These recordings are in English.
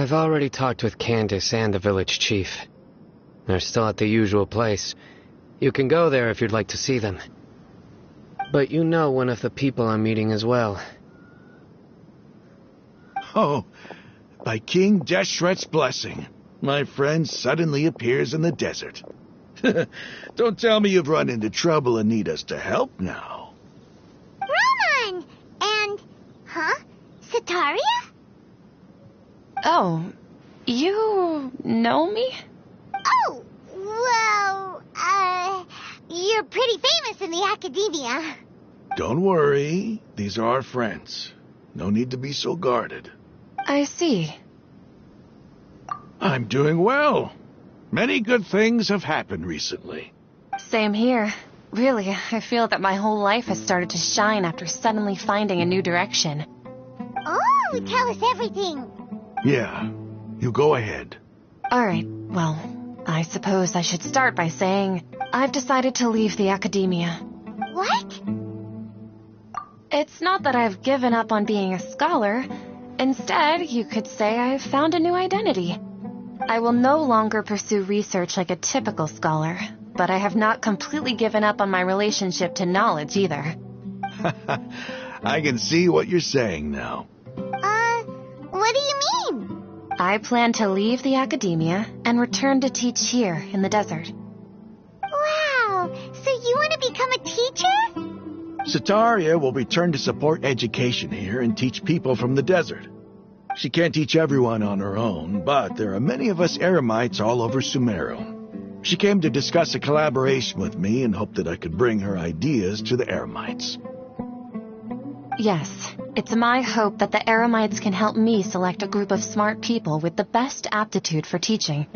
I've already talked with Candace and the village chief. They're still at the usual place. You can go there if you'd like to see them. But you know one of the people I'm meeting as well. Oh, by King Deshret's blessing, my friend suddenly appears in the desert. Don't tell me you've run into trouble and need us to help now. Roman! And... huh? Setaria? Oh, you know me? Oh, well, you're pretty famous in the academia. Don't worry, these are our friends. No need to be so guarded. I see. I'm doing well. Many good things have happened recently. Same here. Really, I feel that my whole life has started to shine after suddenly finding a new direction. Oh, tell us everything. Yeah, you go ahead. Alright, well, I suppose I should start by saying I've decided to leave the academia. What? It's not that I've given up on being a scholar. Instead, you could say I've found a new identity. I will no longer pursue research like a typical scholar, but I have not completely given up on my relationship to knowledge either. I can see what you're saying now. What do you mean? I plan to leave the academia and return to teach here in the desert. Wow, so you want to become a teacher? Setaria will return to support education here and teach people from the desert. She can't teach everyone on her own, but there are many of us Eremites all over Sumeru. She came to discuss a collaboration with me and hoped that I could bring her ideas to the Eremites. Yes, it's my hope that the Eremites can help me select a group of smart people with the best aptitude for teaching.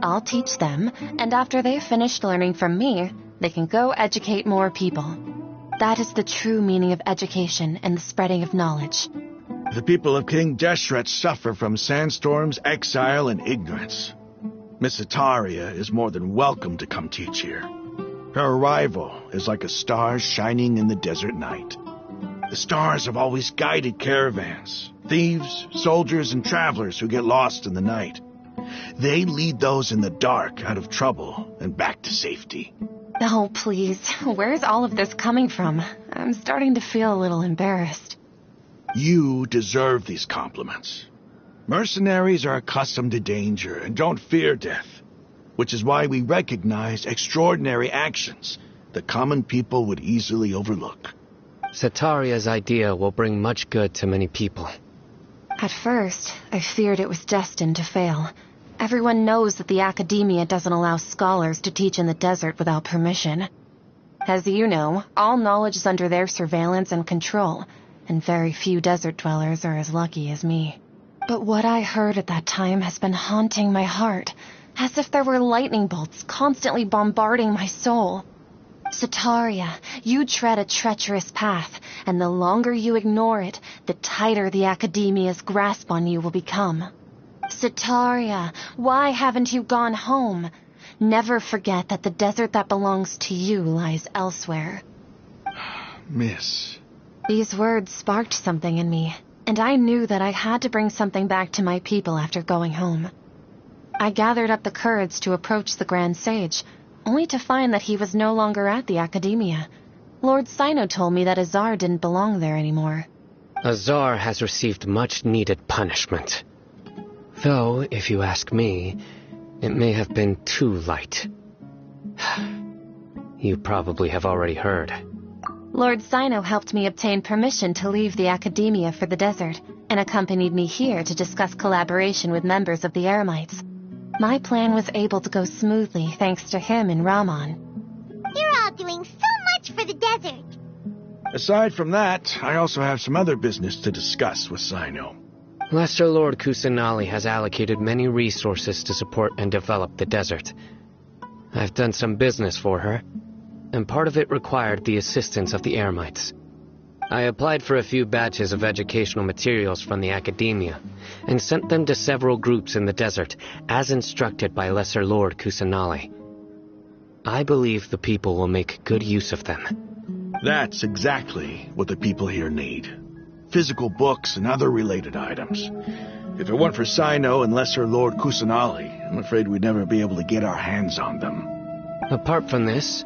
I'll teach them, and after they've finished learning from me, they can go educate more people. That is the true meaning of education and the spreading of knowledge. The people of King Deshret suffer from sandstorms, exile, and ignorance. Miss Setaria is more than welcome to come teach here. Her arrival is like a star shining in the desert night. The stars have always guided caravans, thieves, soldiers, and travelers who get lost in the night. They lead those in the dark out of trouble and back to safety. Oh, please, where's all of this coming from? I'm starting to feel a little embarrassed. You deserve these compliments. Mercenaries are accustomed to danger and don't fear death, which is why we recognize extraordinary actions that common people would easily overlook. Setaria's idea will bring much good to many people. At first, I feared it was destined to fail. Everyone knows that the academia doesn't allow scholars to teach in the desert without permission. As you know, all knowledge is under their surveillance and control, and very few desert dwellers are as lucky as me. But what I heard at that time has been haunting my heart, as if there were lightning bolts constantly bombarding my soul. Setaria, you tread a treacherous path, and the longer you ignore it, the tighter the academia's grasp on you will become. Setaria, why haven't you gone home? Never forget that the desert that belongs to you lies elsewhere. Miss. These words sparked something in me, and I knew that I had to bring something back to my people after going home. I gathered up the courage to approach the Grand Sage, only to find that he was no longer at the academia. Lord Sino told me that Azar didn't belong there anymore. Azar has received much-needed punishment. Though, if you ask me, it may have been too light. You probably have already heard. Lord Sino helped me obtain permission to leave the academia for the desert, and accompanied me here to discuss collaboration with members of the Eremites. My plan was able to go smoothly thanks to him and Rahman. You're all doing so much for the desert. Aside from that, I also have some other business to discuss with Sino. Lesser Lord Kusanali has allocated many resources to support and develop the desert. I've done some business for her, and part of it required the assistance of the Eremites. I applied for a few batches of educational materials from the academia, and sent them to several groups in the desert, as instructed by Lesser Lord Kusanali. I believe the people will make good use of them. That's exactly what the people here need. Physical books and other related items. If it weren't for Cyno and Lesser Lord Kusanali, I'm afraid we'd never be able to get our hands on them. Apart from this,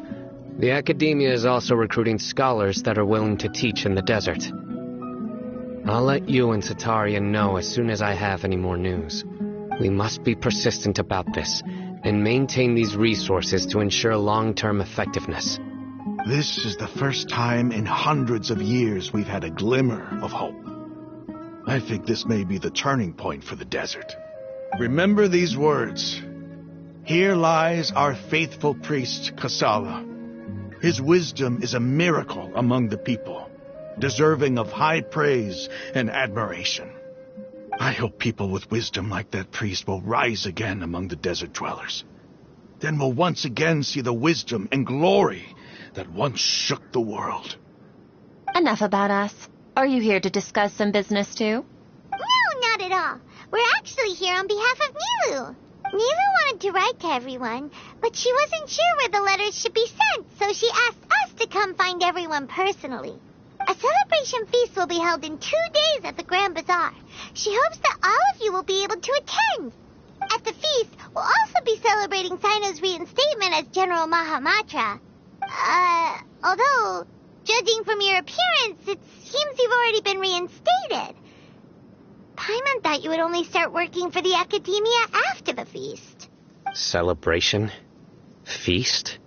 the Academia is also recruiting scholars that are willing to teach in the desert. I'll let you and Sataria know as soon as I have any more news. We must be persistent about this, and maintain these resources to ensure long-term effectiveness. This is the first time in hundreds of years we've had a glimmer of hope. I think this may be the turning point for the desert. Remember these words. Here lies our faithful priest, Kasala. His wisdom is a miracle among the people, deserving of high praise and admiration. I hope people with wisdom like that priest will rise again among the desert dwellers. Then we'll once again see the wisdom and glory that once shook the world. Enough about us. Are you here to discuss some business too? No, not at all. We're actually here on behalf of Nilu. Nilu wanted to write to everyone, but she wasn't sure where the letters should be sent, so she asked us to come find everyone personally. A celebration feast will be held in 2 days at the Grand Bazaar. She hopes that all of you will be able to attend. At the feast, we'll also be celebrating Cyno's reinstatement as General Mahamatra. Although, judging from your appearance, it seems you've already been reinstated. Paimon thought you would only start working for the Academia after the feast. Celebration? Feast?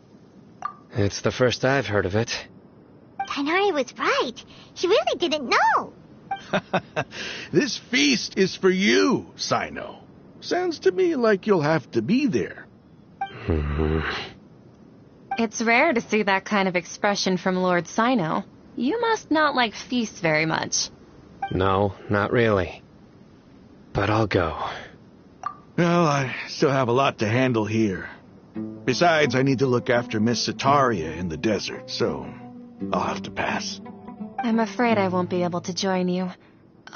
It's the first I've heard of it. Tighnari was right. He really didn't know. This feast is for you, Cyno. Sounds to me like you'll have to be there. It's rare to see that kind of expression from Lord Cyno. You must not like feasts very much. No, not really. But I'll go. Well, I still have a lot to handle here. Besides, I need to look after Miss Sataria in the desert, so I'll have to pass. I'm afraid I won't be able to join you.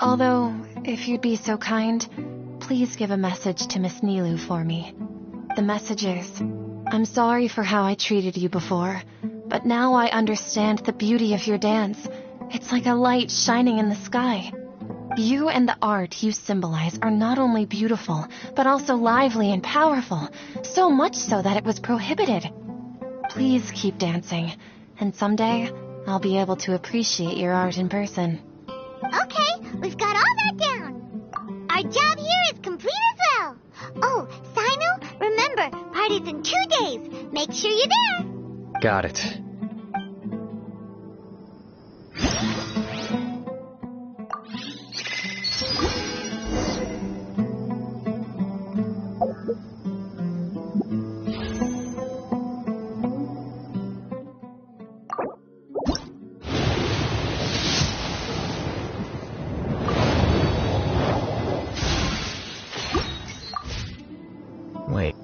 Although, if you'd be so kind, please give a message to Miss Nilu for me. The message is, I'm sorry for how I treated you before, but now I understand the beauty of your dance. It's like a light shining in the sky. You and the art you symbolize are not only beautiful, but also lively and powerful, so much so that it was prohibited. Please keep dancing, and someday I'll be able to appreciate your art in person. Okay, we've got all that down. Our job here is complete as well. Oh, Cyno, remember, party's in 2 days. Make sure you're there. Got it. Wait.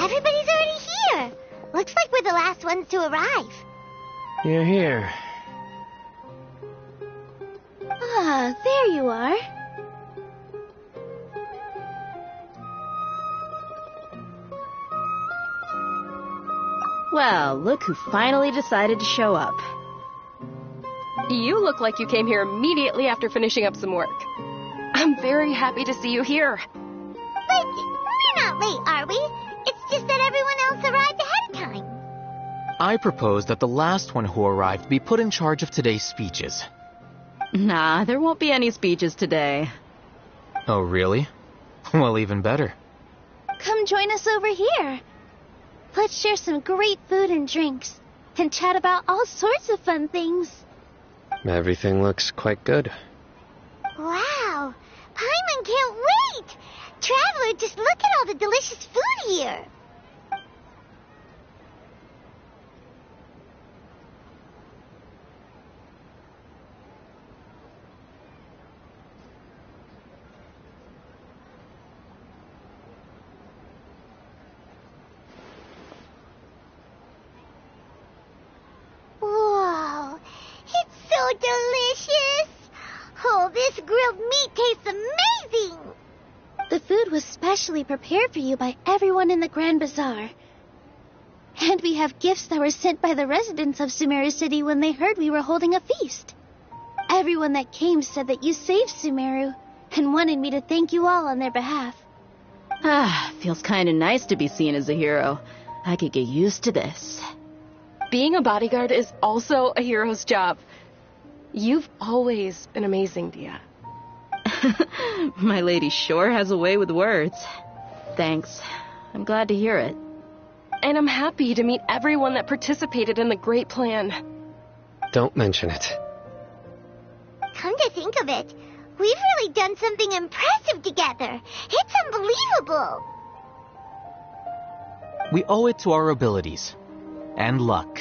Everybody's already here. Looks like we're the last ones to arrive. You're here. Ah, there you are. Well, look who finally decided to show up. You look like you came here immediately after finishing up some work. I'm very happy to see you here. But we're not late, are we? It's just that everyone else arrived ahead of time. I propose that the last one who arrived be put in charge of today's speeches. Nah, there won't be any speeches today. Oh, really? Well, even better. Come join us over here. Let's share some great food and drinks, and chat about all sorts of fun things. Everything looks quite good. Wow! Paimon can't wait! Traveler, just look at all the delicious food here! Whoa! It's so delicious! Oh, this grilled meat tastes amazing! The food was specially prepared for you by everyone in the Grand Bazaar. And we have gifts that were sent by the residents of Sumeru City when they heard we were holding a feast. Everyone that came said that you saved Sumeru and wanted me to thank you all on their behalf. Ah, feels kinda nice to be seen as a hero. I could get used to this. Being a bodyguard is also a hero's job. You've always been amazing, Dia. My lady sure has a way with words. Thanks. I'm glad to hear it. And I'm happy to meet everyone that participated in the great plan. Don't mention it. Come to think of it, we've really done something impressive together. It's unbelievable. We owe it to our abilities. And luck.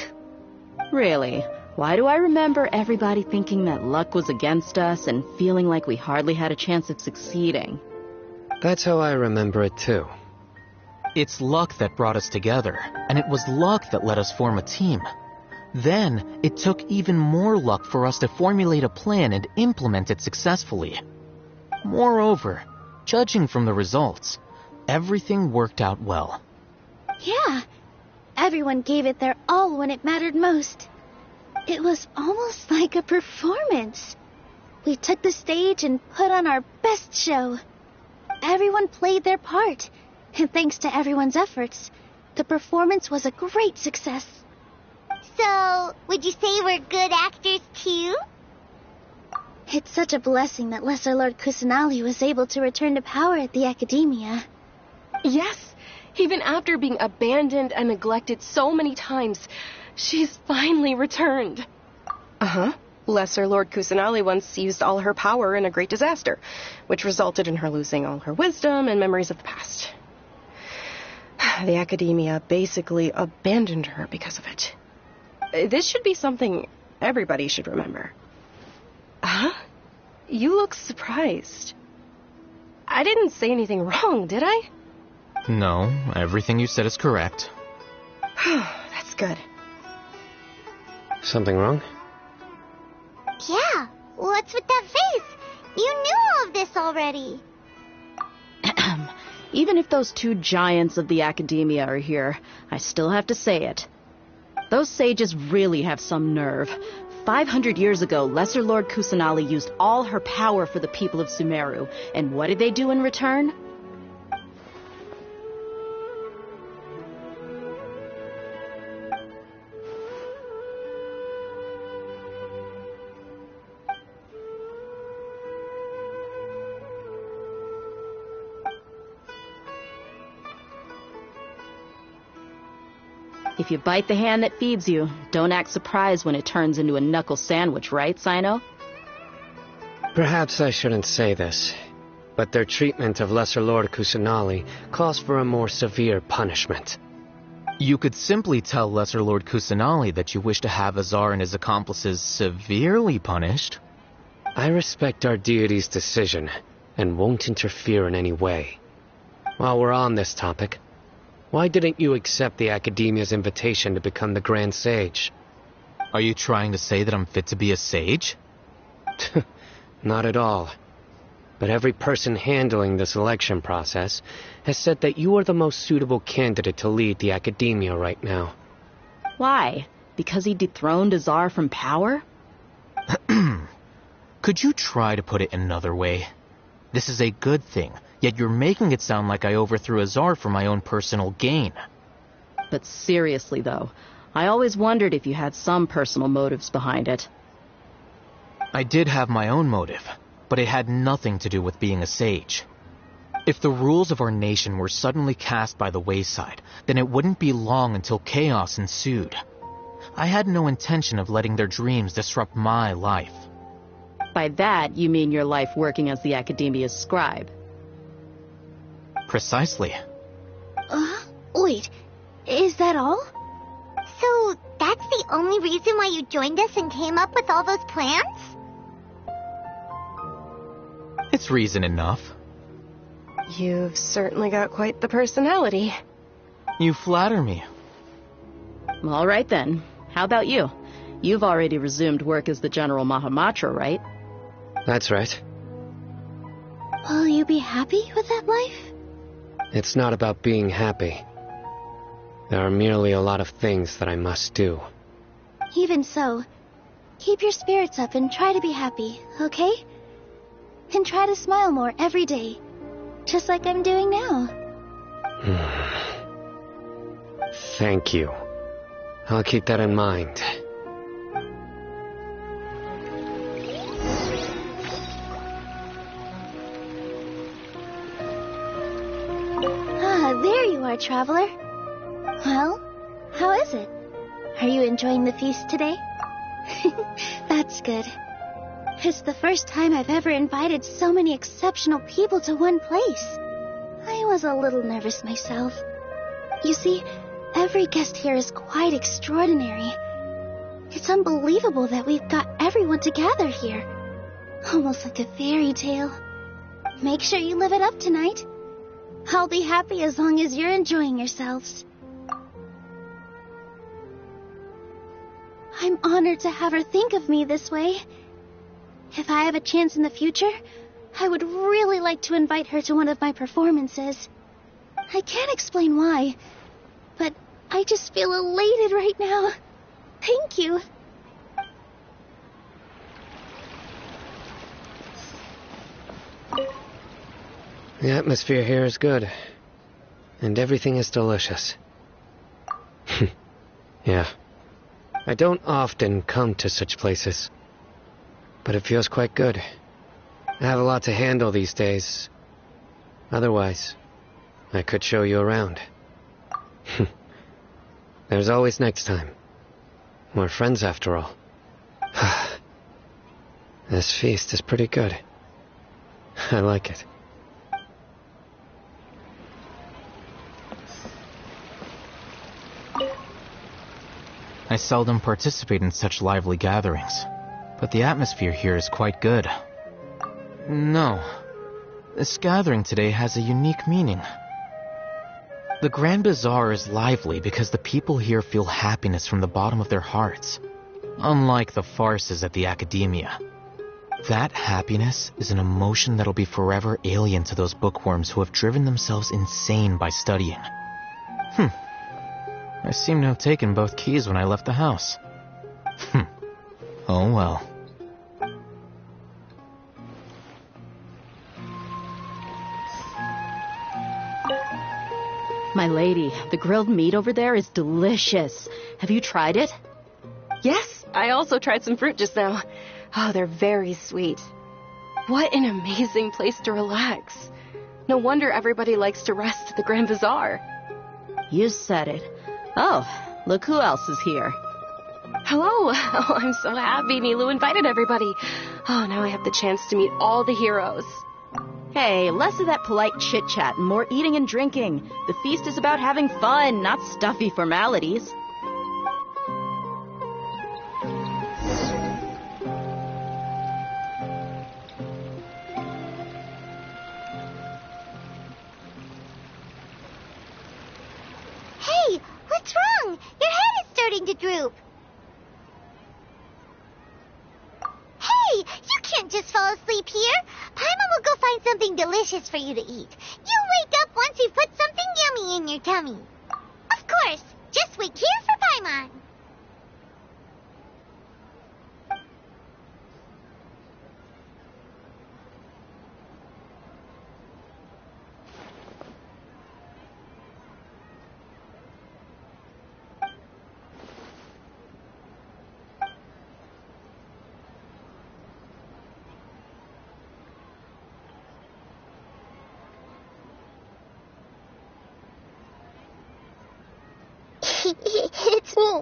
Really? Why do I remember everybody thinking that luck was against us and feeling like we hardly had a chance of succeeding? That's how I remember it too. It's luck that brought us together, and it was luck that let us form a team. Then, it took even more luck for us to formulate a plan and implement it successfully. Moreover, judging from the results, everything worked out well. Yeah, everyone gave it their all when it mattered most. It was almost like a performance. We took the stage and put on our best show. Everyone played their part, and thanks to everyone's efforts, the performance was a great success. So, would you say we're good actors too? It's such a blessing that Lesser Lord Kusanali was able to return to power at the Academia. Yes, even after being abandoned and neglected so many times, she's finally returned. Uh-huh. Lesser Lord Kusanali once used all her power in a great disaster, which resulted in her losing all her wisdom and memories of the past. The Academia basically abandoned her because of it. This should be something everybody should remember. Huh? You look surprised. I didn't say anything wrong, did I? No, everything you said is correct. That's good. Something wrong? Yeah, what's with that face? You knew all of this already. Even if those two giants of the Academia are here, I still have to say it. Those sages really have some nerve. 500 years ago, Lesser Lord Kusanali used all her power for the people of Sumeru, and what did they do in return? If you bite the hand that feeds you, don't act surprised when it turns into a knuckle sandwich, right, Sino? Perhaps I shouldn't say this, but their treatment of Lesser Lord Kusanali calls for a more severe punishment. You could simply tell Lesser Lord Kusanali that you wish to have Azar and his accomplices severely punished. I respect our deity's decision, and won't interfere in any way. While we're on this topic, Why didn't you accept the Academia's invitation to become the Grand Sage? Are you trying to say that I'm fit to be a sage? Not at all. But every person handling the selection process has said that you are the most suitable candidate to lead the Academia right now. Why? Because he dethroned Azar from power? Could you try to put it another way? This is a good thing, yet you're making it sound like I overthrew Azar for my own personal gain. But seriously, though, I always wondered if you had some personal motives behind it. I did have my own motive, but it had nothing to do with being a sage. If the rules of our nation were suddenly cast by the wayside, then it wouldn't be long until chaos ensued. I had no intention of letting their dreams disrupt my life. By that, you mean your life working as the Academia's scribe. Precisely. Wait, is that all? So, that's the only reason why you joined us and came up with all those plans? It's reason enough. You've certainly got quite the personality. You flatter me. All right then. How about you? You've already resumed work as the General Mahamatra, right? That's right. Will you be happy with that life? It's not about being happy. There are merely a lot of things that I must do. Even so, keep your spirits up and try to be happy, okay? And try to smile more every day, just like I'm doing now. Thank you. I'll keep that in mind. There you are, traveler. Well, how is it? Are you enjoying the feast today? That's good. It's the first time I've ever invited so many exceptional people to one place. I was a little nervous myself. You see, every guest here is quite extraordinary. It's unbelievable that we've got everyone together here. Almost like a fairy tale. Make sure you live it up tonight. I'll be happy as long as you're enjoying yourselves. I'm honored to have her think of me this way. If I have a chance in the future, I would really like to invite her to one of my performances. I can't explain why, but I just feel elated right now. Thank you. The atmosphere here is good, and everything is delicious. Yeah. I don't often come to such places, but it feels quite good. I have a lot to handle these days. Otherwise, I could show you around. There's always next time. We're friends after all. This feast is pretty good. I like it. I seldom participate in such lively gatherings, but the atmosphere here is quite good. No, this gathering today has a unique meaning. The Grand Bazaar is lively because the people here feel happiness from the bottom of their hearts, unlike the farces at the Academia. That happiness is an emotion that'll be forever alien to those bookworms who have driven themselves insane by studying. I seem to have taken both keys when I left the house. Oh well. My lady, the grilled meat over there is delicious. Have you tried it? Yes, I also tried some fruit just now. Oh, they're very sweet. What an amazing place to relax. No wonder everybody likes to rest at the Grand Bazaar. You said it. Oh, look who else is here. Hello. Oh, I'm so happy Nilou invited everybody. Oh, now I have the chance to meet all the heroes. Hey, less of that polite chit-chat and more eating and drinking. The feast is about having fun, not stuffy formalities. starting to droop. Hey, you can't just fall asleep here. Paimon will go find something delicious for you to eat. You'll wake up once you've put something yummy in your tummy. Of course, just wait here for Paimon. It's me.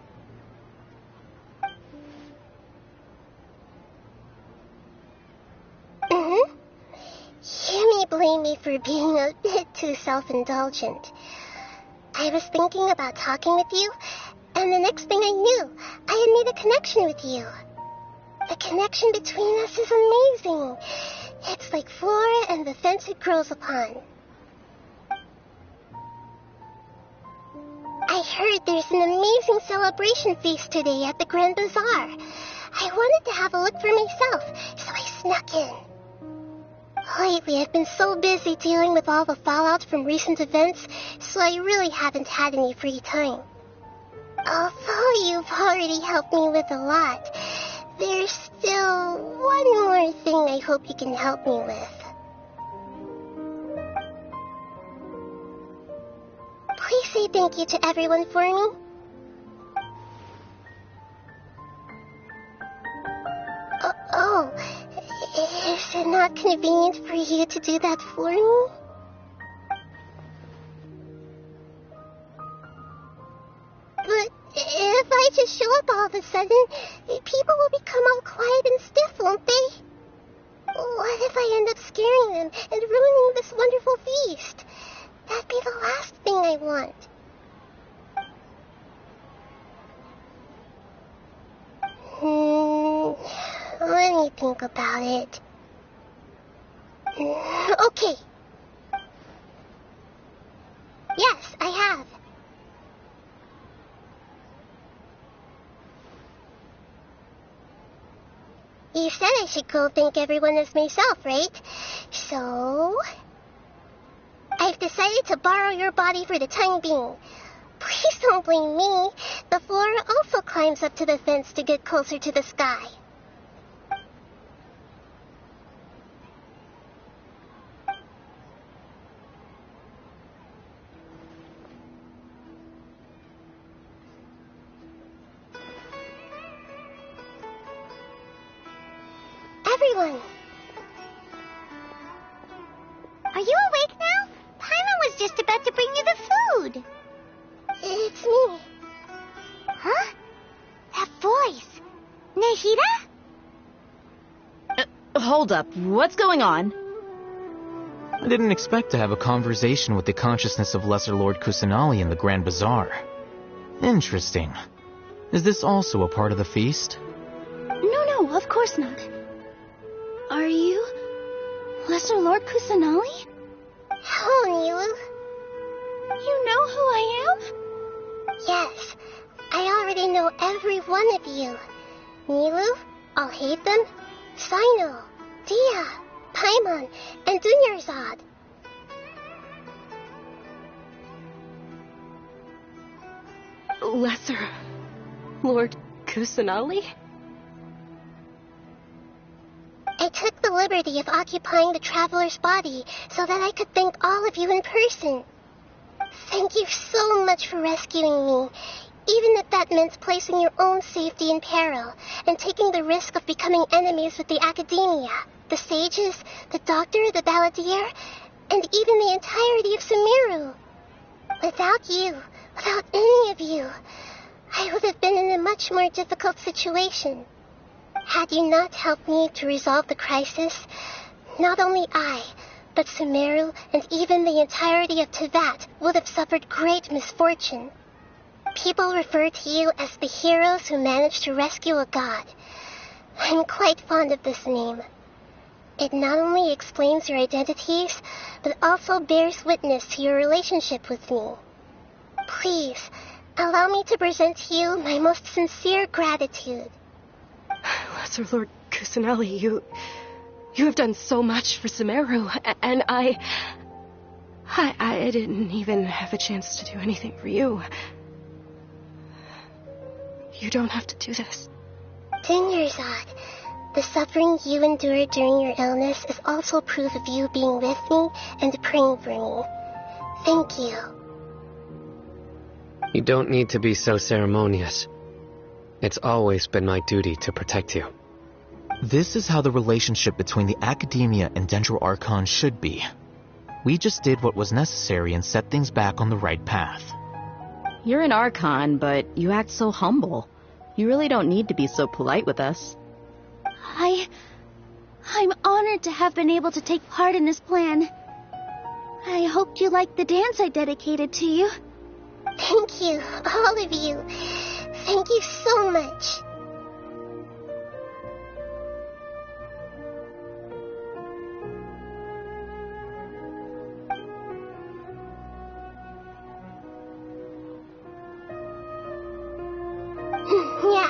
You may blame me for being a bit too self-indulgent. I was thinking about talking with you, and the next thing I knew, I had made a connection with you. The connection between us is amazing. It's like flora and the fence it grows upon. I heard there's an amazing celebration feast today at the Grand Bazaar. I wanted to have a look for myself, so I snuck in. Lately, I've been so busy dealing with all the fallout from recent events, so I really haven't had any free time. Although you've already helped me with a lot, there's still one more thing I hope you can help me with. Please say thank you to everyone for me. Is it not convenient for you to do that for me? But if I just show up all of a sudden, people will become all quiet and stiff, won't they? What if I end up scaring them and ruining this wonderful feast? That'd be the last thing I want. Let me think about it. Okay. Yes, I have. You said I should go thank everyone as myself, right? So I've decided to borrow your body for the time being. Please don't blame me. The flora also climbs up to the fence to get closer to the sky. Everyone! Are you awake now? Paimon was just about to bring you the food. It's me. Huh? That voice. Nahida? Hold up. What's going on? I didn't expect to have a conversation with the consciousness of Lesser Lord Kusanali in the Grand Bazaar. Interesting. Is this also a part of the feast? No, of course not. Are you Lesser Lord Kusanali? Hello, Nilou. You know who I am? Yes, I already know every one of you. Nilou, Alhaitham, Cyno, Dia, Paimon, and Dunyarzad. Lesser Lord Kusanali? I took the liberty of occupying the traveler's body so that I could thank all of you in person. Thank you so much for rescuing me, even if that meant placing your own safety in peril and taking the risk of becoming enemies with the Academia, the sages, the doctor, the balladeer, and even the entirety of Sumeru. Without you, without any of you, I would have been in a much more difficult situation. Had you not helped me to resolve the crisis, not only I, but Sumeru and even the entirety of Teyvat would have suffered great misfortune. People refer to you as the heroes who managed to rescue a god. I'm quite fond of this name. It not only explains your identities, but also bears witness to your relationship with me. Please, Allow me to present to you my most sincere gratitude. Lesser Lord Kusanali, you have done so much for Sumeru, and I didn't even have a chance to do anything for you. You don't have to do this. Dingerzad, the suffering you endured during your illness is also proof of you being with me and praying for me. Thank you. You don't need to be so ceremonious. It's always been my duty to protect you. This is how the relationship between the Academia and Dendro Archon should be. We just did what was necessary and set things back on the right path. You're an Archon, but you act so humble. You really don't need to be so polite with us. I'm honored to have been able to take part in this plan. I hoped you liked the dance I dedicated to you. Thank you, all of you. Thank you so much. Yeah.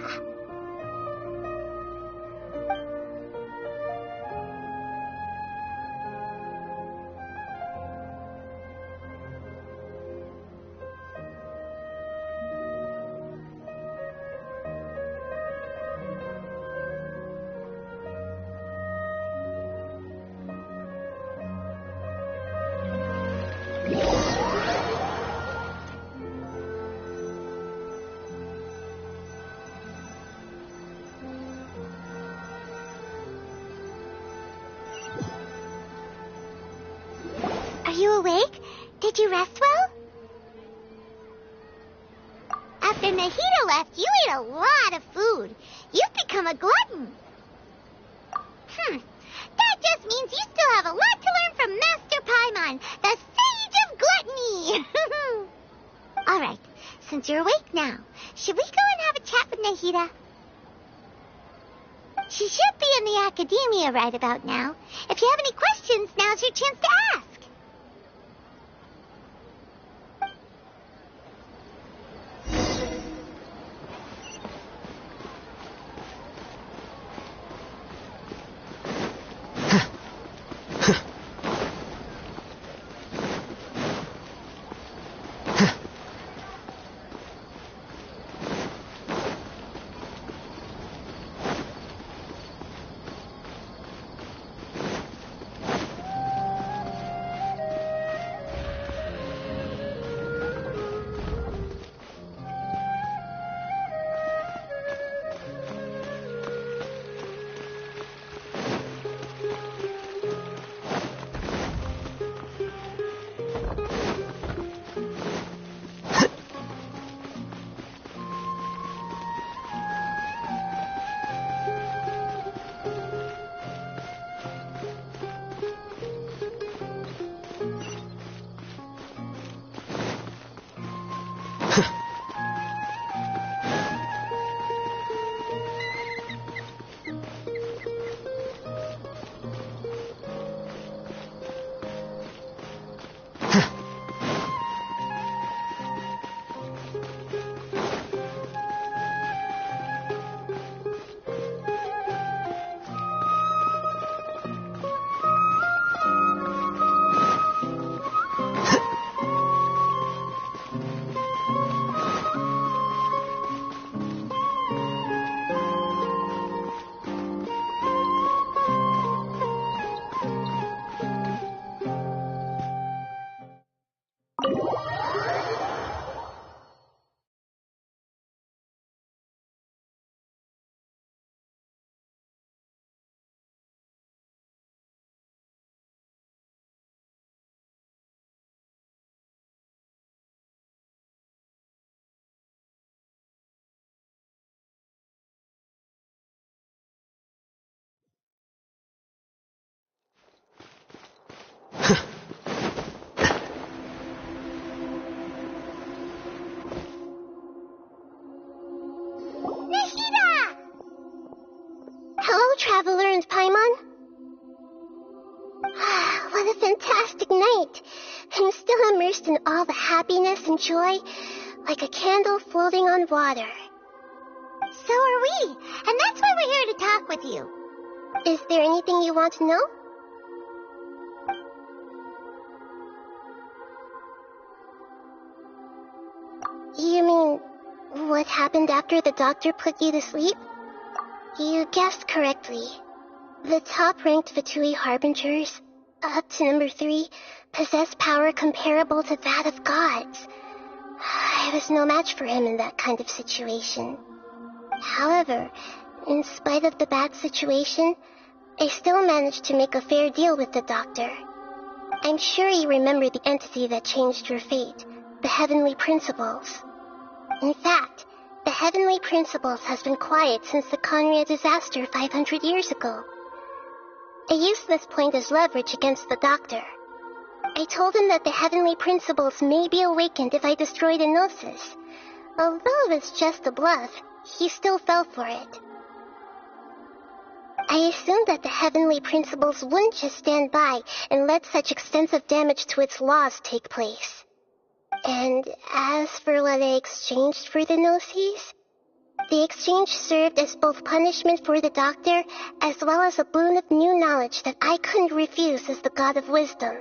Are you awake? Did you rest well? After Nahida left, you ate a lot of food. You've become a glutton. That just means you still have a lot to learn from Master Paimon, the Sage of Gluttony. All right, since you're awake now, should we go and have a chat with Nahida? She should be in the Academia right about now. If you have any questions, now's your chance to ask. Traveler and Paimon? What a fantastic night! I'm still immersed in all the happiness and joy. like a candle floating on water. So are we, and that's why we're here to talk with you. Is there anything you want to know? You mean, what happened after the doctor put you to sleep? You guessed correctly. The top-ranked Fatui Harbingers, up to number 3, possess power comparable to that of gods. I was no match for him in that kind of situation. However, in spite of the bad situation, I still managed to make a fair deal with the doctor. I'm sure you remember the entity that changed your fate, the Heavenly Principles. In fact, the Heavenly Principles has been quiet since the Conria disaster 500 years ago. I used this point as leverage against the doctor. I told him that the Heavenly Principles may be awakened if I destroyed Enosis. Although it was just a bluff, he still fell for it. I assumed that the Heavenly Principles wouldn't just stand by and let such extensive damage to its laws take place. And as for what I exchanged for the Gnosis, the exchange served as both punishment for the doctor as well as a boon of new knowledge that I couldn't refuse as the god of wisdom.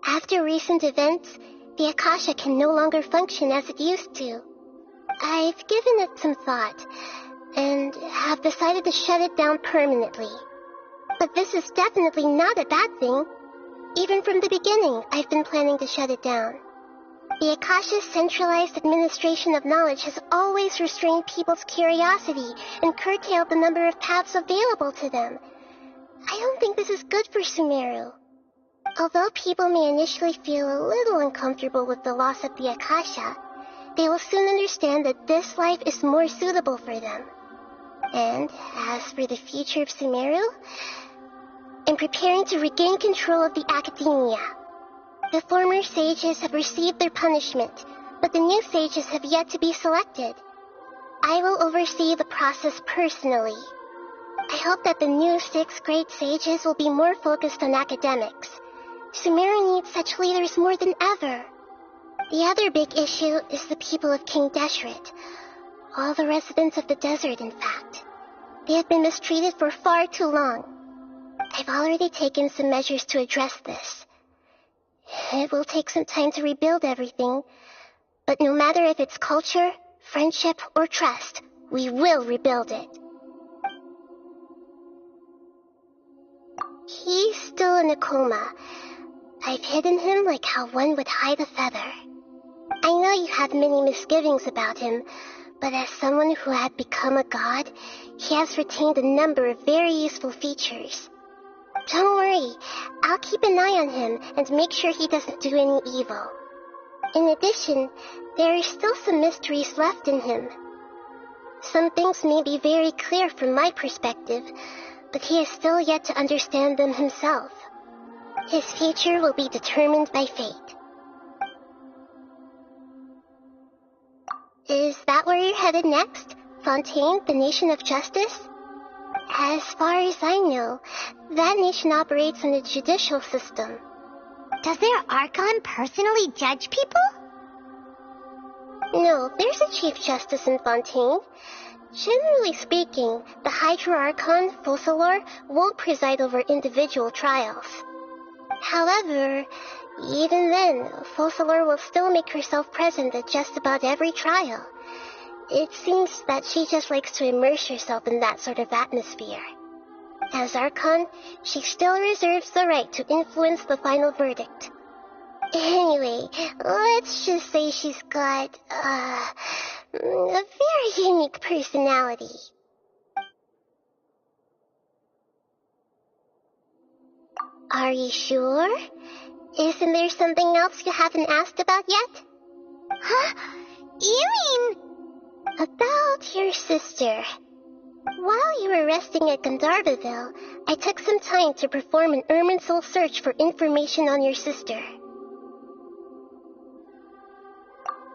After recent events, the Akasha can no longer function as it used to. I've given it some thought, and have decided to shut it down permanently. But this is definitely not a bad thing. Even from the beginning, I've been planning to shut it down. The Akasha's centralized administration of knowledge has always restrained people's curiosity and curtailed the number of paths available to them. I don't think this is good for Sumeru. Although people may initially feel a little uncomfortable with the loss of the Akasha, they will soon understand that this life is more suitable for them. And as for the future of Sumeru, I'm preparing to regain control of the academia. The former sages have received their punishment, but the new sages have yet to be selected. I will oversee the process personally. I hope that the new 6 great sages will be more focused on academics. Sumeru needs such leaders more than ever. The other big issue is the people of King Deshret. All the residents of the desert, in fact. They have been mistreated for far too long. I've already taken some measures to address this. It will take some time to rebuild everything, but no matter if it's culture, friendship, or trust, we will rebuild it. He's still in a coma. I've hidden him like how one would hide a feather. I know you have many misgivings about him, but as someone who had become a god, he has retained a number of very useful features. Don't worry, I'll keep an eye on him and make sure he doesn't do any evil. In addition, there are still some mysteries left in him. Some things may be very clear from my perspective, but he is still yet to understand them himself. His future will be determined by fate. Is that where you're headed next? Fontaine, the Nation of Justice? As far as I know, that nation operates on a judicial system. Does their Archon personally judge people? No, there's a Chief Justice in Fontaine. Generally speaking, the Hydra Archon, Focalor, won't preside over individual trials. However, even then, Focalor will still make herself present at just about every trial. It seems that she just likes to immerse herself in that sort of atmosphere. As Archon, she still reserves the right to influence the final verdict. Anyway, let's just say she's got, a very unique personality. Are you sure? Isn't there something else you haven't asked about yet? Huh? You mean... About your sister. While you were resting at Gandharvaville, I took some time to perform an Irminsul search for information on your sister.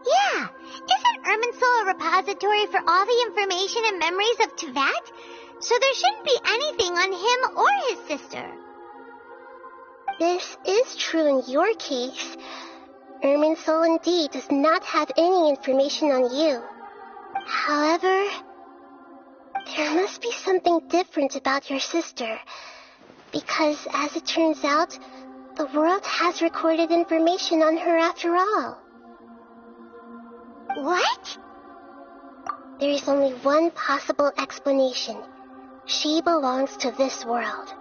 Yeah, isn't Irminsul a repository for all the information and memories of Teyvat? So there shouldn't be anything on him or his sister. This is true in your case. Irminsul indeed does not have any information on you. However, there must be something different about your sister, because as it turns out, the world has recorded information on her after all. What? There is only one possible explanation. She belongs to this world.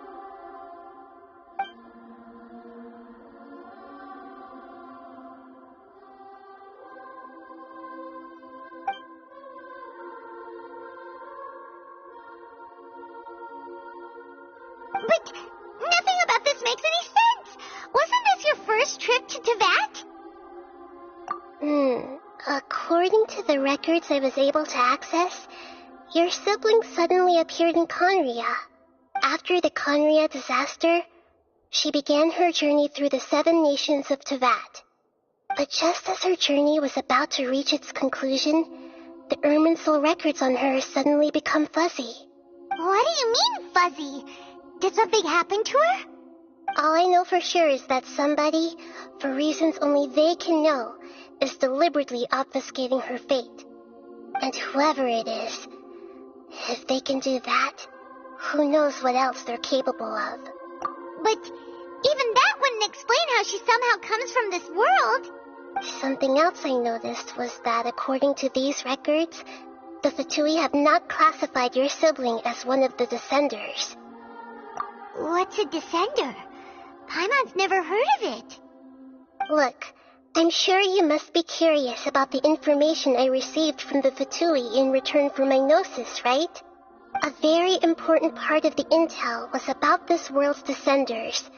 But nothing about this makes any sense. Wasn't this your first trip to Teyvat? According to the records I was able to access, your sibling suddenly appeared in Conria. After the Conria disaster, she began her journey through the 7 nations of Teyvat. But just as her journey was about to reach its conclusion, the Irminsul records on her suddenly become fuzzy. What do you mean, fuzzy? Did something happen to her? All I know for sure is that somebody, for reasons only they can know, is deliberately obfuscating her fate. And whoever it is, if they can do that, who knows what else they're capable of. But even that wouldn't explain how she somehow comes from this world. Something else I noticed was that according to these records, the Fatui have not classified your sibling as one of the Descenders. What's a Descender? Paimon's never heard of it. Look, I'm sure you must be curious about the information I received from the Fatui in return for my gnosis, right? A very important part of the intel was about this world's Descenders.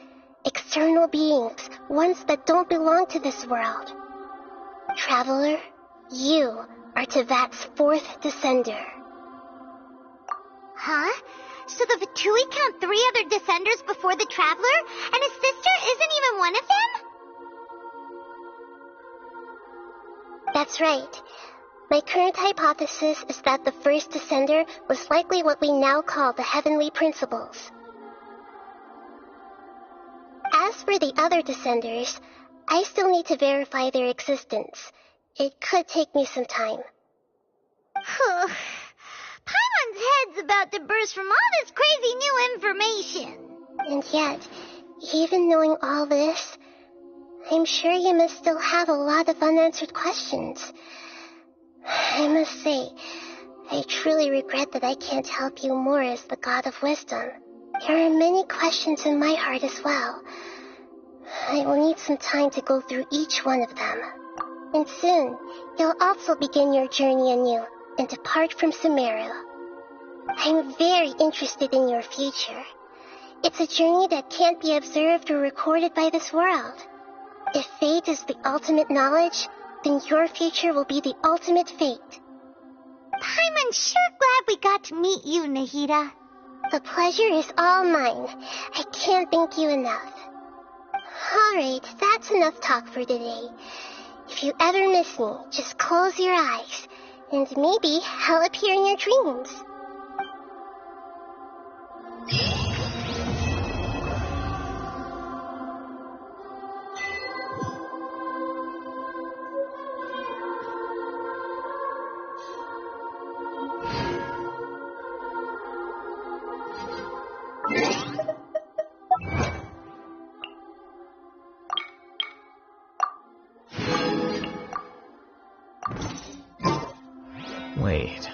External beings, ones that don't belong to this world. Traveler, you are Teyvat's 4th Descender. Huh? So the Fatui count 3 other Descenders before the Traveler, and his sister isn't even one of them? That's right. My current hypothesis is that the first Descender was likely what we now call the Heavenly Principles. As for the other Descenders, I still need to verify their existence. It could take me some time. Paimon's head's about to burst from all this crazy new information. And yet, even knowing all this, I'm sure you must still have a lot of unanswered questions. I must say, I truly regret that I can't help you more as the God of Wisdom. There are many questions in my heart as well. I will need some time to go through each one of them. And soon, you'll also begin your journey anew and depart from Sumeru. I'm very interested in your future. It's a journey that can't be observed or recorded by this world. If fate is the ultimate knowledge, then your future will be the ultimate fate. Paimon's sure glad we got to meet you, Nahida. The pleasure is all mine. I can't thank you enough. Alright, that's enough talk for today. If you ever miss me, just close your eyes, and maybe I'll appear in your dreams. Wait.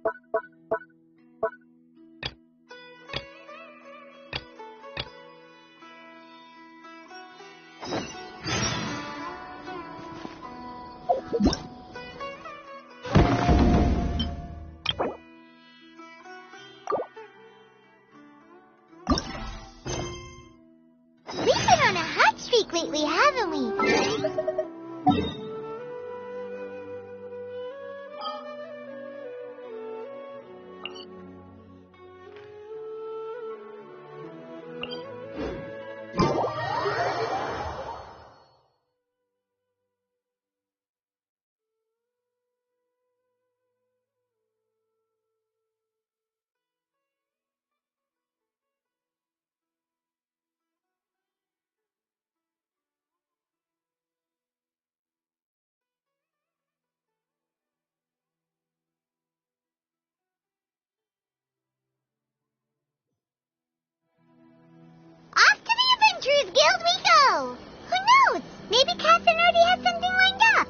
We've been on a hot streak lately, haven't we? Off to the Adventurers Guild we go! Who knows? Maybe Catherine already has something lined up.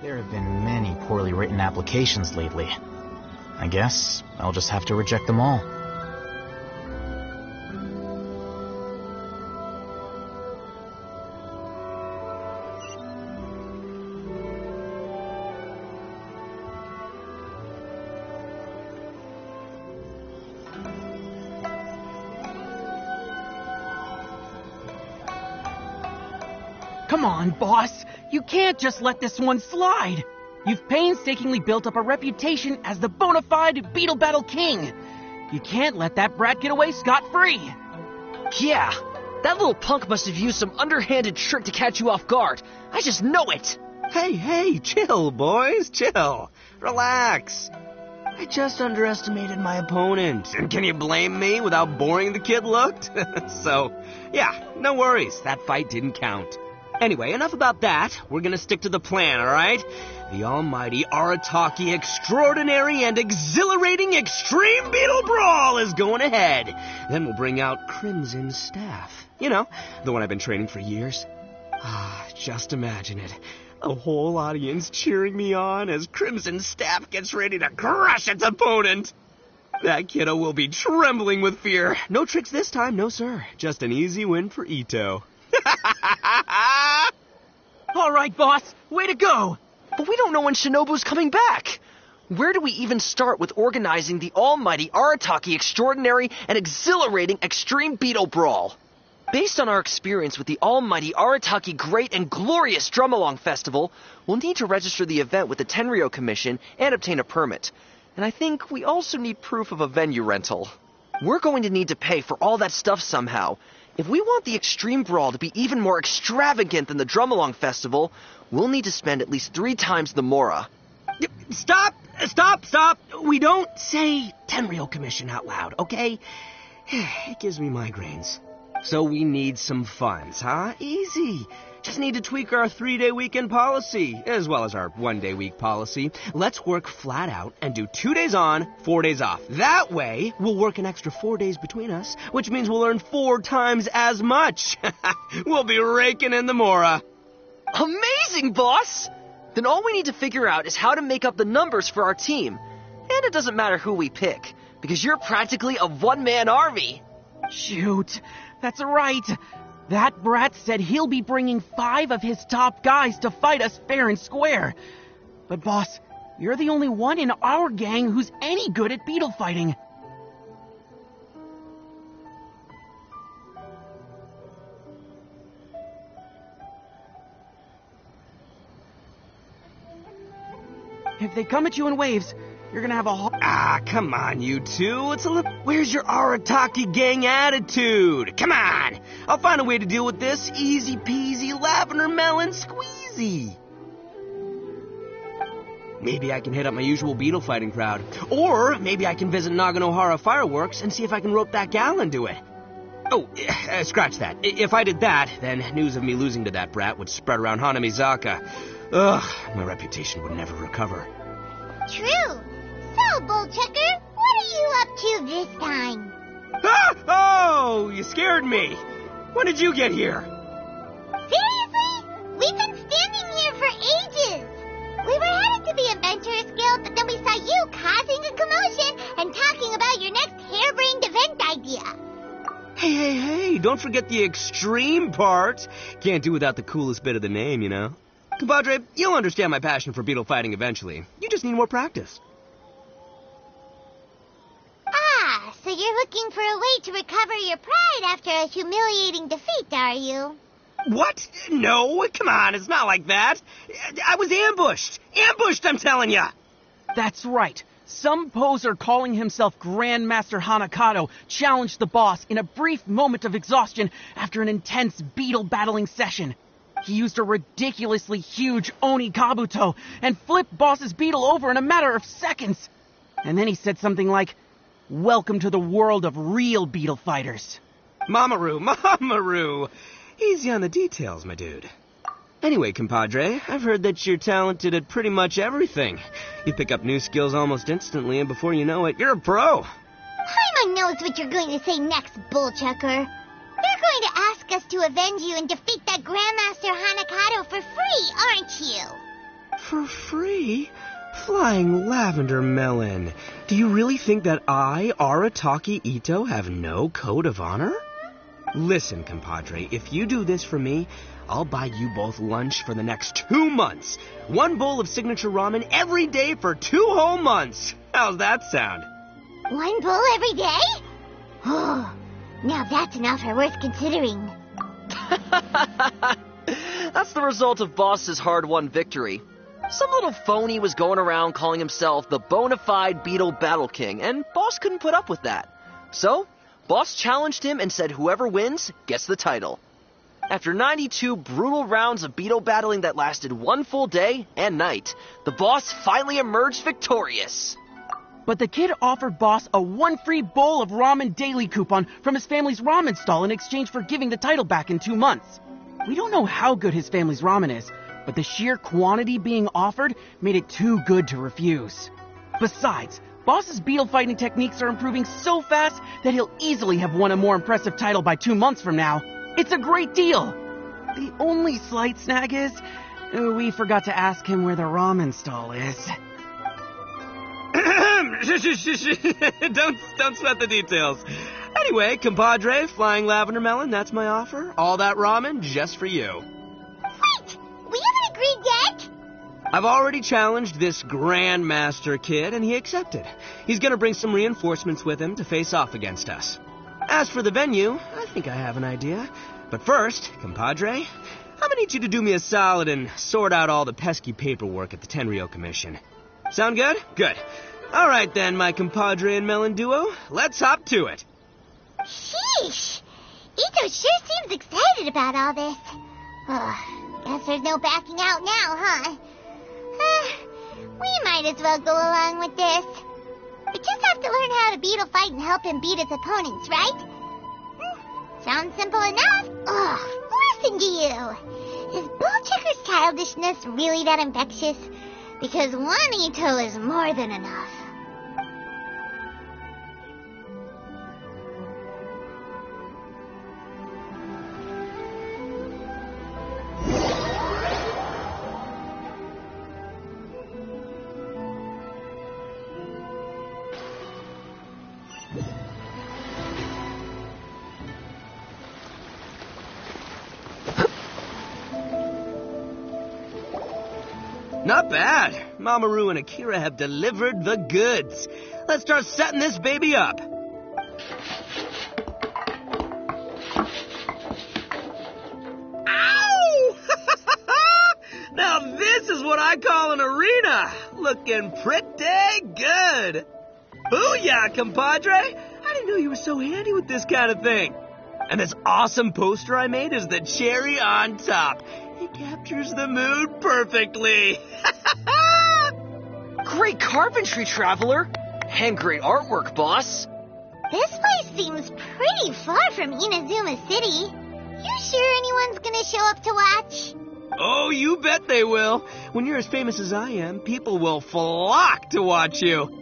There have been many poorly written applications lately. I guess I'll just have to reject them all. Come on, boss! You can't just let this one slide! You've painstakingly built up a reputation as the bona fide Beetle Battle King! You can't let that brat get away scot-free! Yeah, that little punk must have used some underhanded trick to catch you off guard. I just know it! Hey, chill, boys, chill. Relax. I just underestimated my opponent, and can you blame me with how boring the kid looked? So, yeah, no worries, that fight didn't count. Anyway, enough about that. We're gonna stick to the plan, alright? The almighty Arataki Extraordinary and Exhilarating Extreme Beetle Brawl is going ahead. Then we'll bring out Crimson Staff. You know, the one I've been training for years. Just imagine it. A whole audience cheering me on as Crimson Staff gets ready to crush its opponent. That kiddo will be trembling with fear. No tricks this time, no sir. Just an easy win for Ito. All right, boss, way to go! But we don't know when Shinobu's coming back. Where do we even start with organizing the almighty Arataki Extraordinary and Exhilarating Extreme Beetle Brawl? Based on our experience with the almighty Arataki Great and Glorious Drum-Along Festival, we'll need to register the event with the Tenryo Commission and obtain a permit. And I think we also need proof of a venue rental. We're going to need to pay for all that stuff somehow. If we want the Extreme Brawl to be even more extravagant than the Drum-Along Festival, we'll need to spend at least 3 times the Mora. Stop! We don't say Tenryo Commission out loud, okay? It gives me migraines. So we need some funds, huh? Easy. Just need to tweak our 3-day weekend policy, as well as our 1-day week policy. Let's work flat out and do 2 days on, 4 days off. That way, we'll work an extra 4 days between us, which means we'll earn 4 times as much. We'll be raking in the Mora. Amazing, boss! Then all we need to figure out is how to make up the numbers for our team. And it doesn't matter who we pick, because you're practically a one-man army. Shoot, that's right. That brat said he'll be bringing 5 of his top guys to fight us fair and square. But boss, you're the only one in our gang who's any good at beetle fighting. If they come at you in waves, you're gonna have a come on, you two. Where's your Arataki gang attitude? Come on. I'll find a way to deal with this. Easy peasy, lavender melon squeezy. Maybe I can hit up my usual beetle fighting crowd. Or maybe I can visit Naganohara Fireworks and see if I can rope that gal into it. Oh, scratch that. If I did that, then news of me losing to that brat would spread around Hanamizaka. Ugh, my reputation would never recover. True. So, Bullchucker, what are you up to this time? Oh, you scared me. When did you get here? Seriously? We've been standing here for ages. We were headed to the event don't forget the extreme part. Can't do without the coolest bit of the name, you know. Compadre, you'll understand my passion for beetle fighting eventually. You just need more practice. Ah, so you're looking for a way to recover your pride after a humiliating defeat, are you? What? No, come on, it's not like that. I was ambushed. Ambushed, I'm telling ya. That's right. Some poser calling himself Grandmaster Hanakato challenged the boss in a brief moment of exhaustion after an intense beetle battling session. He used a ridiculously huge Oni Kabuto and flipped boss's beetle over in a matter of seconds. And then he said something like, "Welcome to the world of real beetle fighters." Mamoru. Easy on the details, my dude. Anyway, compadre, I've heard that you're talented at pretty much everything. You pick up new skills almost instantly, and before you know it, you're a pro. Paimon knows what you're going to say next, bullchucker. You're going to ask us to avenge you and defeat that Grandmaster Hanakato for free, aren't you? For free? Flying Lavender Melon. Do you really think that I, Arataki Ito, have no code of honor? Listen, compadre, if you do this for me, I'll buy you both lunch for the next 2 months. 1 bowl of signature ramen every day for 2 whole months. How's that sound? 1 bowl every day? Oh, now that's an offer worth considering. That's the result of Boss's hard-won victory. Some little phony was going around calling himself the bona fide Beetle Battle King, and Boss couldn't put up with that. So, Boss challenged him and said whoever wins gets the title. After 92 brutal rounds of beetle battling that lasted 1 full day and night, the boss finally emerged victorious. But the kid offered Boss a 1 free bowl of ramen daily coupon from his family's ramen stall in exchange for giving the title back in 2 months. We don't know how good his family's ramen is, but the sheer quantity being offered made it too good to refuse. Besides, Boss's beetle fighting techniques are improving so fast that he'll easily have won a more impressive title by 2 months from now. It's a great deal! The only slight snag is, we forgot to ask him where the ramen stall is. Don't sweat the details. Anyway, compadre, Flying Lavender Melon, that's my offer. All that ramen just for you. Wait! We haven't agreed yet! I've already challenged this Grandmaster kid, and he accepted. He's gonna bring some reinforcements with him to face off against us. As for the venue, I think I have an idea. But first, compadre, I'm gonna need you to do me a solid and sort out all the pesky paperwork at the Tenryo Commission. Sound good? Good. All right then, my compadre and melon duo, let's hop to it. Sheesh! Ito sure seems excited about all this. Guess there's no backing out now, huh? We might as well go along with this. We just have to learn how to beetle fight and help him beat his opponents, right? Sounds simple enough. Listen to you. Is Bullchucker's childishness really that infectious? Because 1 Ito is more than enough. Not bad. Mamoru and Akira have delivered the goods. Let's start setting this baby up. Ow! Now this is what I call an arena. Looking pretty good. Booyah, compadre. I didn't know you were so handy with this kind of thing. And this awesome poster I made is the cherry on top. It captures the mood perfectly. Great carpentry, Traveler. And great artwork, boss. This place seems pretty far from Inazuma City. You sure anyone's gonna show up to watch? Oh, you bet they will. When you're as famous as I am, people will flock to watch you.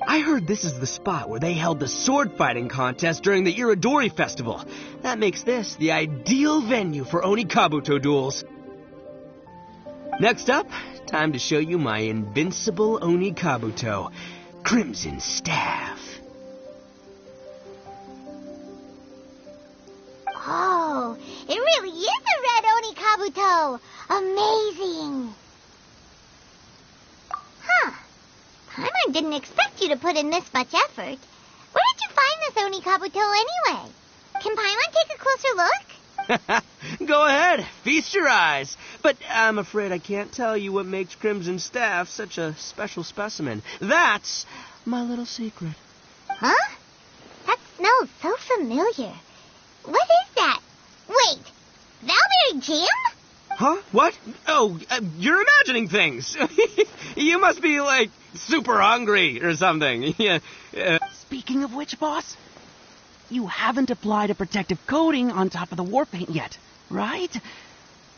I heard this is the spot where they held the sword fighting contest during the Iridori Festival. That makes this the ideal venue for Oni Kabuto duels. Next up, time to show you my invincible Oni Kabuto, Crimson Staff. Paimon didn't expect you to put in this much effort. Where did you find this Onikabuto anyway? Can Paimon take a closer look? Go ahead, feast your eyes. But I'm afraid I can't tell you what makes Crimson Staff such a special specimen. That's my little secret. Huh? That smells so familiar. What is that? Wait, Valberry Jam? Huh? What? Oh, you're imagining things. You must be, like, super hungry or something. Yeah. Speaking of which, boss, you haven't applied a protective coating on top of the war paint yet, right?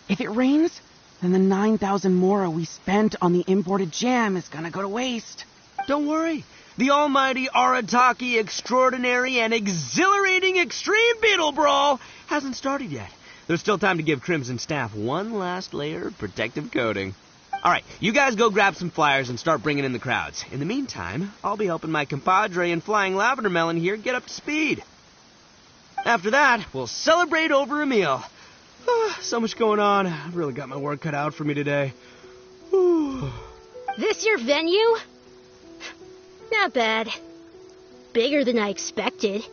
If it rains, then the 9,000 mora we spent on the imported jam is gonna go to waste. Don't worry. The almighty Arataki extraordinary and exhilarating extreme beetle brawl hasn't started yet. There's still time to give Crimson Staff one last layer of protective coating. All right, you guys go grab some flyers and start bringing in the crowds. In the meantime, I'll be helping my compadre and Flying Lavender Melon here get up to speed. After that, we'll celebrate over a meal. So much going on. I've really got my work cut out for me today. This your venue? Not bad. Bigger than I expected.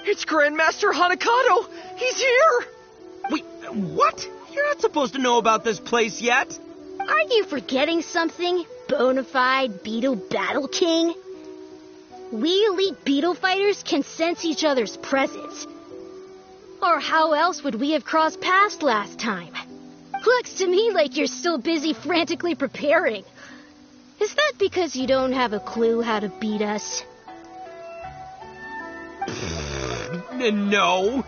It's Grandmaster Hanakato! He's here! Wait, what? You're not supposed to know about this place yet. Aren't you forgetting something, bonafide Beetle Battle King? We elite beetle fighters can sense each other's presence. Or how else would we have crossed paths last time? Looks to me like you're still busy frantically preparing. Is that because you don't have a clue how to beat us? No.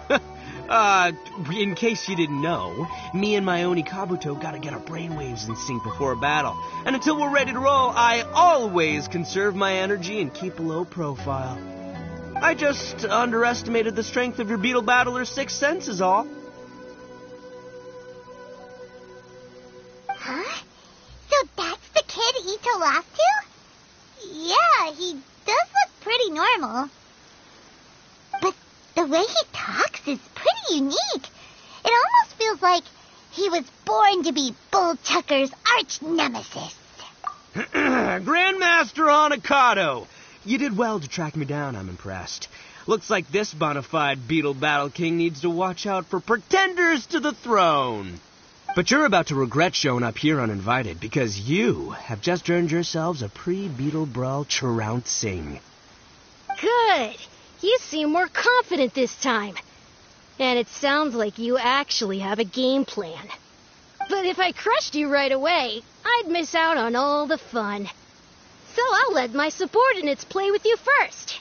In case you didn't know, me and my Onikabuto gotta get our brainwaves in sync before a battle. And until we're ready to roll, I always conserve my energy and keep a low profile. I just underestimated the strength of your beetle battler's sixth sense is all. Huh? So that's the kid Ito lost to? Yeah, he does look pretty normal. But the way he talks is pretty unique. It almost feels like he was born to be Bull Chucker's arch nemesis. Grandmaster Hanakato! You did well to track me down, I'm impressed. Looks like this bona fide Beetle Battle King needs to watch out for pretenders to the throne. But you're about to regret showing up here uninvited, because you have just earned yourselves a pre-Beetle Brawl trouncing. Good. You seem more confident this time. And it sounds like you actually have a game plan. But if I crushed you right away, I'd miss out on all the fun. So I'll let my subordinates play with you first.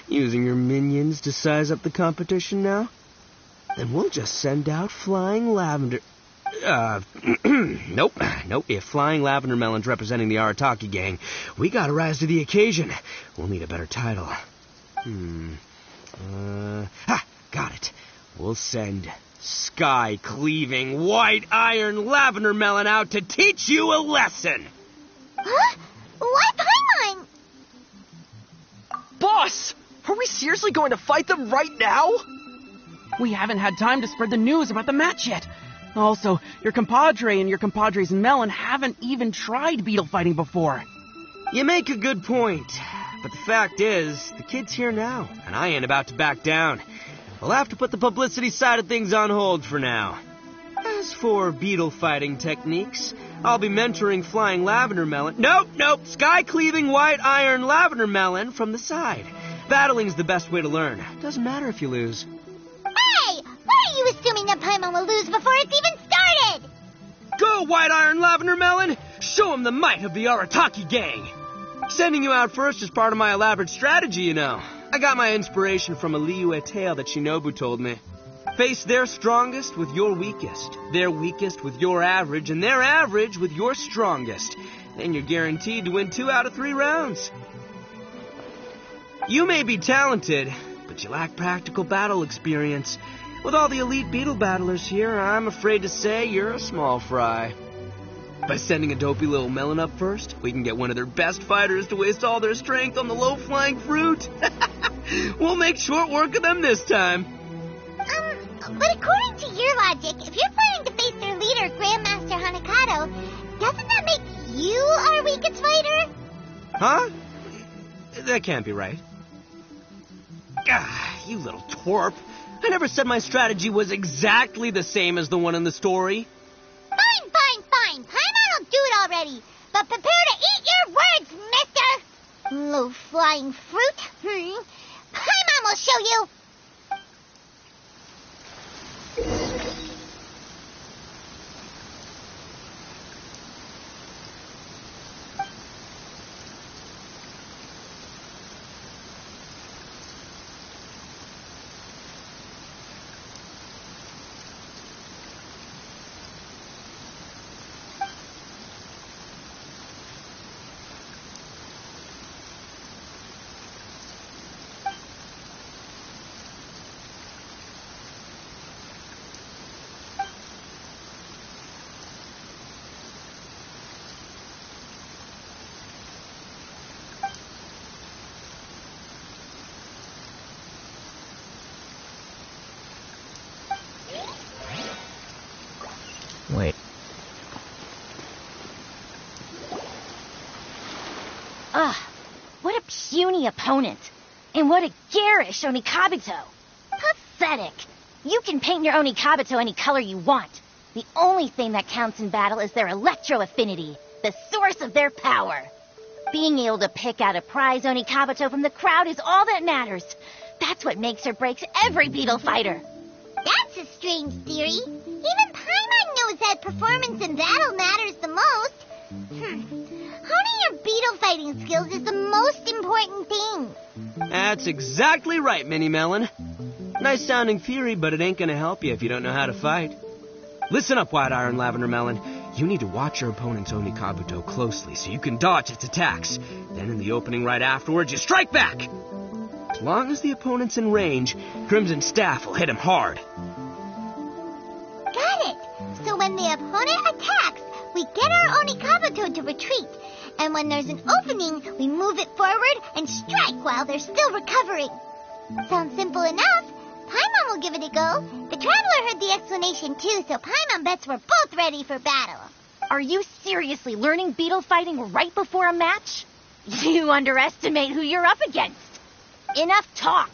Using your minions to size up the competition now? Then we'll just send out Flying Lavender... Nope. If Flying Lavender Melon's representing the Arataki gang, we gotta rise to the occasion. We'll need a better title. Got it. We'll send Sky-Cleaving White Iron Lavender Melon out to teach you a lesson. Huh? Why Paimon? Boss! Are we seriously going to fight them right now? We haven't had time to spread the news about the match yet. Also, your compadre and your compadre's Melon haven't even tried beetle fighting before. You make a good point. But the fact is, the kid's here now, and I ain't about to back down. We'll have to put the publicity side of things on hold for now. As for beetle fighting techniques, I'll be mentoring Flying Lavender Melon. Nope. Sky-Cleaving White Iron Lavender Melon from the side. Battling's the best way to learn. Doesn't matter if you lose. Hey! Why are you assuming that Paimon will lose before it's even started? Go, White Iron Lavender Melon! Show him the might of the Arataki gang! Sending you out first is part of my elaborate strategy, you know. I got my inspiration from a Liyue tale that Shinobu told me. Face their strongest with your weakest, their weakest with your average, and their average with your strongest. Then you're guaranteed to win 2 out of 3 rounds. You may be talented, but you lack practical battle experience. With all the elite beetle battlers here, I'm afraid to say you're a small fry. By sending a dopey little melon up first, we can get one of their best fighters to waste all their strength on the low-flying fruit. We'll make short work of them this time. But according to your logic, if you're planning to face their leader, Grandmaster Hanakato, doesn't that make you our weakest fighter? Huh? That can't be right. Ah, you little twerp. I never said my strategy was exactly the same as the one in the story. Fine. Paimon will do it already. But prepare to eat your words, mister! Low flying fruit. Paimon will show you. Wait. What a puny opponent. And what a garish Onikabuto. Pathetic. You can paint your Onikabuto any color you want. The only thing that counts in battle is their electro affinity, the source of their power. Being able to pick out a prize Onikabuto from the crowd is all that matters. That's what makes or breaks every beetle fighter. That's a strange theory. Even Paimon knows that performance in battle matters the most. Honing your beetle fighting skills is the most important thing. That's exactly right, Mini Melon. Nice sounding theory, but it ain't gonna help you if you don't know how to fight. Listen up, White Iron Lavender Melon. You need to watch your opponent's Onikabuto closely so you can dodge its attacks. Then in the opening right afterwards, you strike back. As long as the opponent's in range, Crimson Staff will hit him hard. Got it. So when the opponent attacks, we get our Onikabuto to retreat. And when there's an opening, we move it forward and strike while they're still recovering. Sounds simple enough. Paimon will give it a go. The Traveler heard the explanation too, so Paimon bets we're both ready for battle. Are you seriously learning beetle fighting right before a match? You underestimate who you're up against. Enough talk.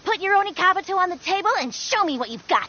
Put your Onikabuto on the table and show me what you've got.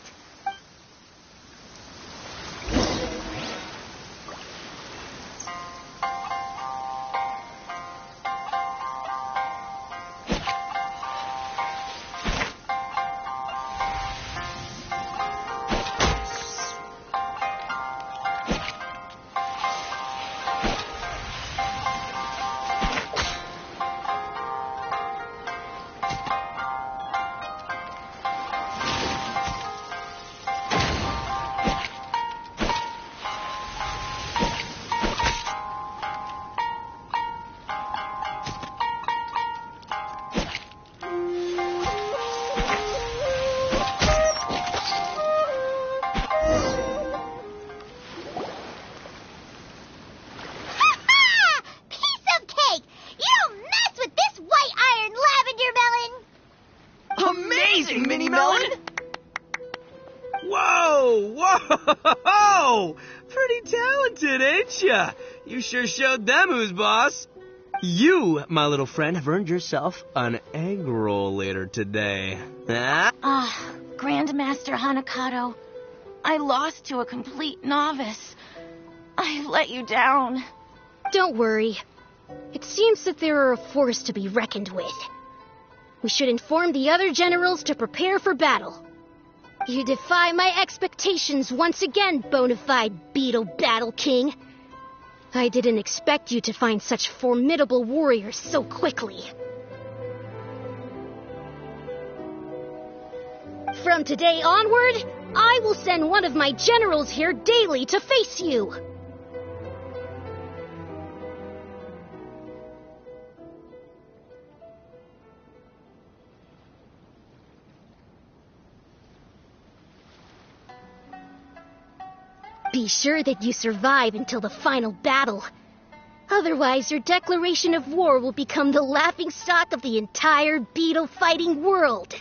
Whoa! Pretty talented, ain't ya? You sure showed them who's boss. You, my little friend, have earned yourself an egg roll later today. Huh? Grandmaster Hanakato, I lost to a complete novice. I let you down. Don't worry. It seems that there are a force to be reckoned with. We should inform the other generals to prepare for battle. You defy my expectations once again, bona fide Beetle Battle King. I didn't expect you to find such formidable warriors so quickly. From today onward, I will send one of my generals here daily to face you. Be sure that you survive until the final battle. Otherwise, your declaration of war will become the laughingstock of the entire beetle fighting world.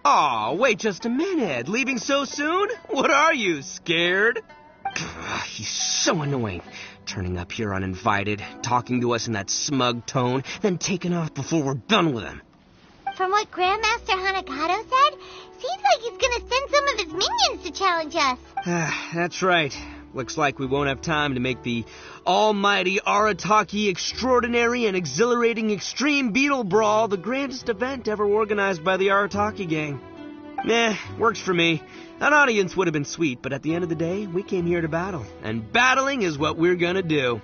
Aw, wait just a minute. Leaving so soon? What are you, scared? He's so annoying. Turning up here uninvited, talking to us in that smug tone, then taking off before we're done with him. From what Grandmaster Hanagato said, seems like he's gonna send some of his minions to challenge us. That's right. Looks like we won't have time to make the almighty Arataki Extraordinary and Exhilarating Extreme Beetle Brawl the grandest event ever organized by the Arataki gang. Works for me. An audience would have been sweet, but at the end of the day, we came here to battle. And battling is what we're gonna do.